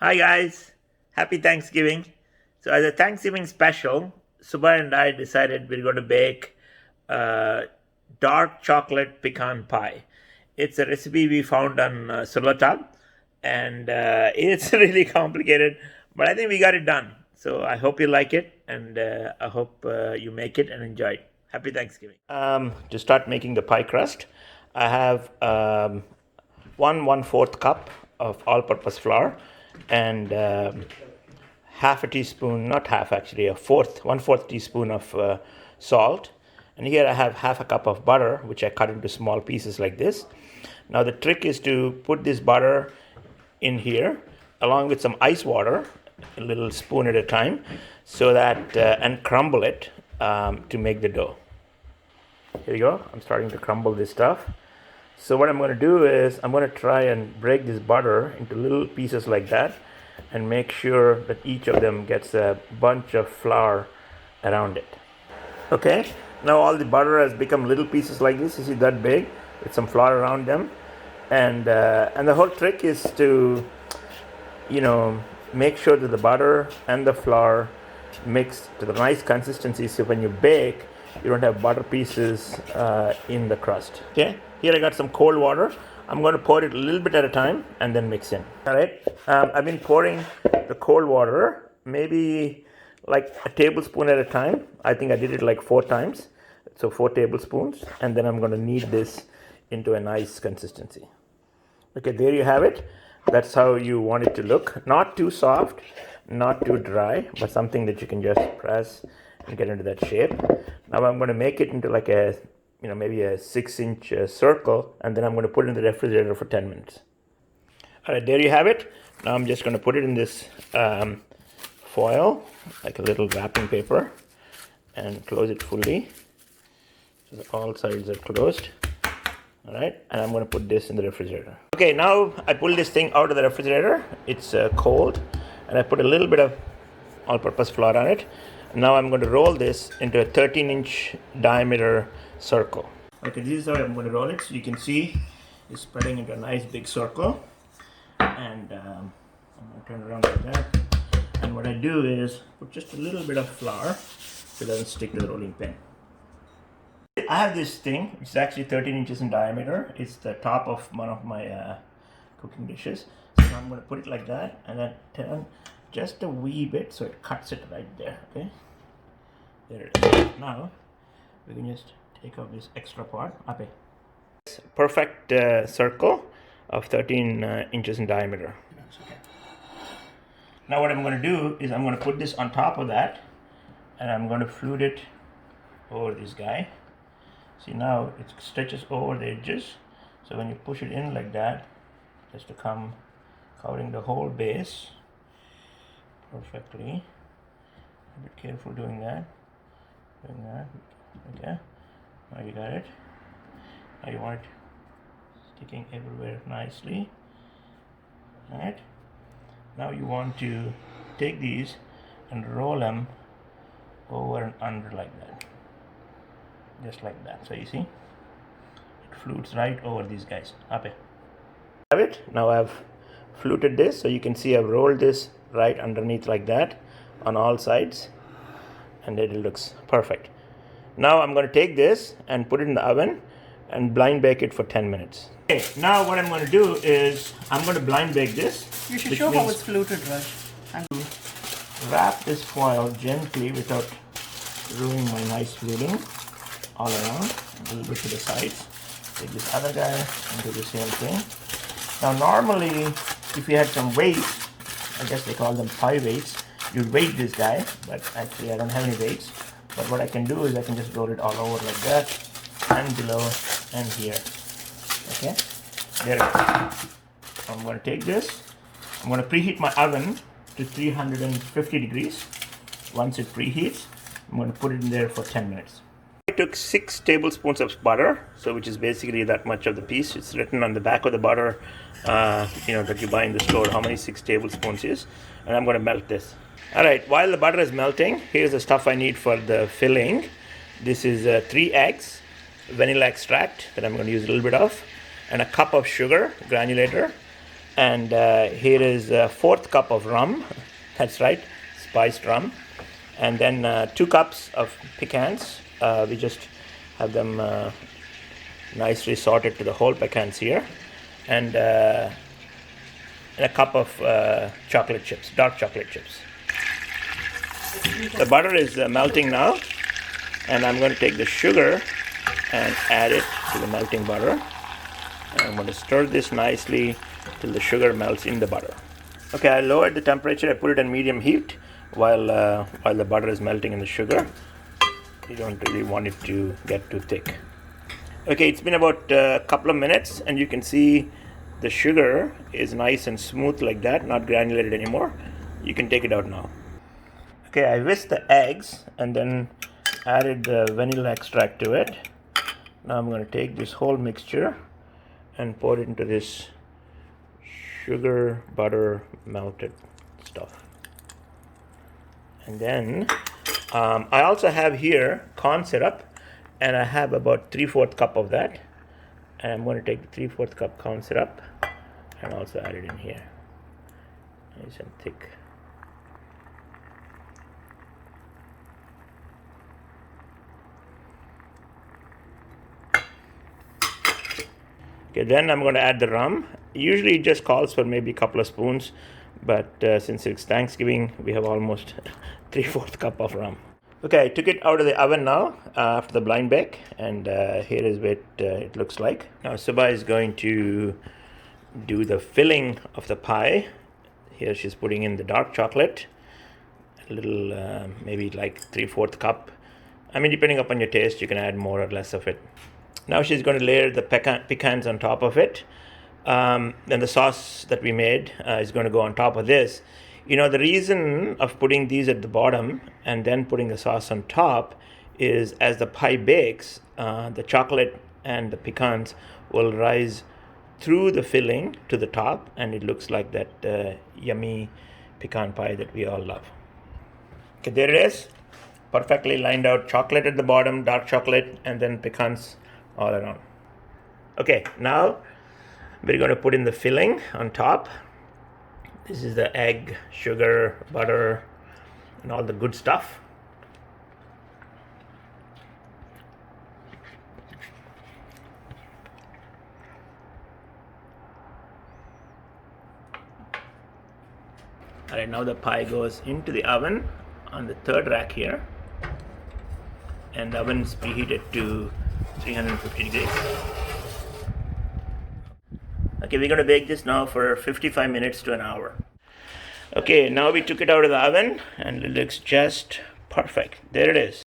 Hi guys, happy Thanksgiving. So as a Thanksgiving special, Subha and I decided we're going to bake uh, dark chocolate pecan pie. It's a recipe we found on Sulatab, and it's really complicated, but I think we got it done. So I hope you like it, and I hope you make it and enjoy it. Happy Thanksgiving. To start making the pie crust, I have one fourth cup of all-purpose flour and half a teaspoon, not half actually, a fourth, 1/4 teaspoon of salt. And here I have half a cup of butter, which I cut into small pieces like this. Now the trick is to put this butter in here along with some ice water, a little spoon at a time, so that and crumble it to make the dough. Here you go. I'm starting to crumble this stuff. So what I'm going to do is I'm going to try and break this butter into little pieces like that and make sure that each of them gets a bunch of flour around it. Okay, now all the butter has become little pieces like this. You see that big with some flour around them, and the whole trick is to make sure that the butter and the flour mix to the nice consistency, so when you bake you don't have butter pieces in the crust. Okay, here I got some cold water. I'm going to pour it a little bit at a time and then mix in. All right, I've been pouring the cold water maybe like a tablespoon at a time. I think I did it like 4 times, so 4 tablespoons, and then I'm going to knead this into a nice consistency. Okay, there you have it. That's how you want it to look. Not too soft, not too dry, but something that you can just press and get into that shape. Now I'm going to make it into like a, maybe a 6-inch circle, and then I'm going to put it in the refrigerator for 10 minutes. All right, there you have it. Now I'm just going to put it in this foil, like a little wrapping paper, and close it fully. So all sides are closed. All right, and I'm going to put this in the refrigerator. Okay, now I pull this thing out of the refrigerator. It's cold, and I put a little bit of all-purpose flour on it. Now I'm going to roll this into a 13-inch diameter circle. Okay, this is how I'm going to roll it. So you can see it's spreading into a nice big circle. And I'm going to turn it around like that. And what I do is put just a little bit of flour so it doesn't stick to the rolling pin. I have this thing. It's actually 13 inches in diameter. It's the top of one of my cooking dishes. So I'm going to put it like that and then turn just a wee bit so it cuts it right there. Okay, there it is. Now we can just take out this extra part. Okay, perfect circle of 13 inches in diameter. Okay. Now what I'm going to do is I'm going to put this on top of that, and I'm going to flute it over this guy. See, now it stretches over the edges, so when you push it in like that, it has to come covering the whole base perfectly. A bit careful doing that. Okay, now you got it. Now you want it sticking everywhere nicely. Alright, now you want to take these and roll them over and under like that, just like that. So you see, it flutes right over these guys. Okay, have it. Now I've fluted this, so you can see I've rolled this right underneath like that on all sides, and it looks perfect. Now I'm going to take this and put it in the oven and blind bake it for 10 minutes. Okay, now what I'm going to do is I'm going to blind bake this. You should show how it's fluted, Raj. Wrap this foil gently without ruining my nice fluting all around, a little bit to the sides. Take this other guy and do the same thing. Now normally, if you had some weights, I guess they call them pie weights, you'd weight this guy, but actually I don't have any weights. But what I can do is I can just roll it all over like that, and below and here. Okay, there it is. I'm going to take this. I'm going to preheat my oven to 350 degrees. Once it preheats, I'm going to put it in there for 10 minutes. I took 6 tablespoons of butter, so which is basically that much of the piece. It's written on the back of the butter, that you buy in the store, how many 6 tablespoons is. And I'm going to melt this. All right, while the butter is melting, here's the stuff I need for the filling. This is 3 eggs, vanilla extract that I'm going to use a little bit of, and a cup of sugar, granulator, And here is a 4th cup of rum. That's right, spiced rum. And then 2 cups of pecans. We just have them nicely sorted to the whole pecans here. And a cup of chocolate chips, dark chocolate chips. The butter is melting now. And I'm going to take the sugar and add it to the melting butter. And I'm going to stir this nicely till the sugar melts in the butter. Okay, I lowered the temperature. I put it on medium heat while the butter is melting in the sugar. You don't really want it to get too thick. Okay, it's been about a couple of minutes, and you can see the sugar is nice and smooth like that, not granulated anymore. You can take it out now. Okay, I whisked the eggs and then added the vanilla extract to it. Now I'm going to take this whole mixture and pour it into this sugar butter melted stuff. And then I also have here corn syrup, and I have about 3/4 cup of that. And I'm going to take the 3/4 cup corn syrup and also add it in here. Nice and thick. Okay, then I'm going to add the rum. Usually it just calls for maybe a couple of spoons, but since it's Thanksgiving, we have almost 3/4 cup of rum. Okay, I took it out of the oven now after the blind bake, and here is what it looks like. Now Subha is going to do the filling of the pie. Here she's putting in the dark chocolate, a little, maybe like 3/4 cup. I mean, depending upon your taste, you can add more or less of it. Now she's going to layer the pecans on top of it. Then the sauce that we made is going to go on top of this. You know, the reason of putting these at the bottom and then putting the sauce on top is as the pie bakes, the chocolate and the pecans will rise through the filling to the top, and it looks like that yummy pecan pie that we all love. Okay, there it is. Perfectly lined out chocolate at the bottom, dark chocolate, and then pecans all around. Okay, now we're going to put in the filling on top. This is the egg, sugar, butter, and all the good stuff. All right, now the pie goes into the oven on the 3rd rack here, and the oven is preheated to 350 degrees. Okay, we're going to bake this now for 55 minutes to an hour. Okay, now we took it out of the oven and it looks just perfect. There it is.